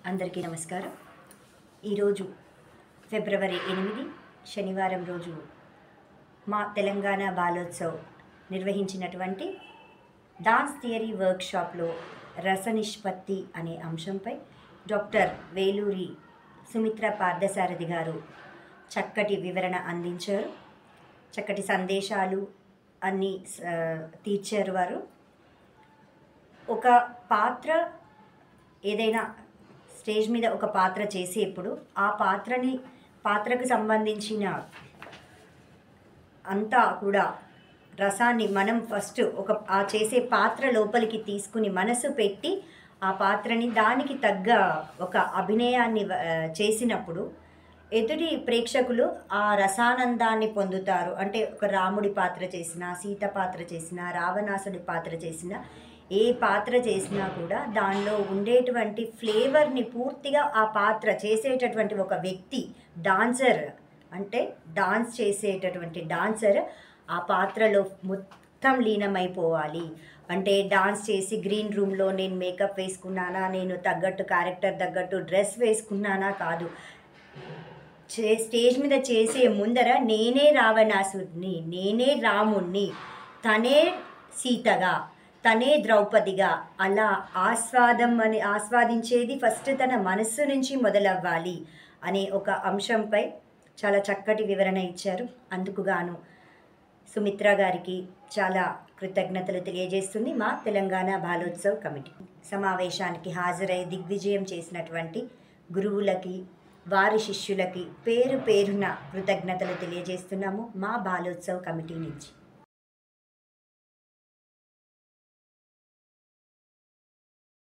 అందరికీ నమస్కారం. ఈరోజు ఫిబ్రవరి 8 శనివారం రోజు మా తెలంగాణ బాలోత్సవ్ నిర్వహించినటువంటి డాన్స్ థియరీ వర్క్షాప్లో రసనిష్పత్తి అనే అంశంపై డాక్టర్ వేలూరి సుమిత్ర పార్థసారథి గారు చక్కటి వివరణ అందించారు. చక్కటి సందేశాలు అన్నీ తీర్చారు. వారు ఒక పాత్ర ఏదైనా స్టేజ్ మీద ఒక పాత్ర చేసేప్పుడు ఆ పాత్రకు సంబంధించిన అంతా కూడా రసాన్ని మనం ఫస్ట్ ఆ చేసే పాత్ర లోపలికి తీసుకుని మనసు పెట్టి ఆ పాత్రని దానికి తగ్గ ఒక అభినయాన్ని చేసినప్పుడు ఎదుటి ప్రేక్షకులు ఆ రసానందాన్ని పొందుతారు. అంటే ఒక రాముడి పాత్ర చేసినా, సీత పాత్ర చేసినా, రావణాసుడి పాత్ర చేసినా, ఏ పాత్ర చేసినా కూడా దానిలో ఉండేటువంటి ఫ్లేవర్ని పూర్తిగా ఆ పాత్ర చేసేటటువంటి ఒక వ్యక్తి డాన్సర్, అంటే డాన్స్ చేసేటటువంటి డాన్సర్ ఆ పాత్రలో మొత్తం లీనమైపోవాలి. అంటే డాన్స్ చేసి గ్రీన్ రూమ్లో నేను మేకప్ వేసుకున్నానా, నేను తగ్గట్టు క్యారెక్టర్ తగ్గట్టు డ్రెస్ వేసుకున్నానా కాదు, స్టేజ్ మీద చేసే ముందర నేనే రావణాసుడిని, నేనే రాముణ్ణి, తనే సీతగా, తనే ద్రౌపదిగా, అలా ఆస్వాదించేది ఫస్ట్ తన మనస్సు నుంచి మొదలవ్వాలి అనే ఒక అంశంపై చాలా చక్కటి వివరణ ఇచ్చారు. అందుకు గాను సుమిత్ర గారికి చాలా కృతజ్ఞతలు తెలియజేస్తుంది మా తెలంగాణ బాలోత్సవ్ కమిటీ. సమావేశానికి హాజరై దిగ్విజయం చేసినటువంటి గురువులకి, వారి శిష్యులకి పేరు పేరున కృతజ్ఞతలు తెలియజేస్తున్నాము మా బాలోత్సవ్ కమిటీ నుంచి.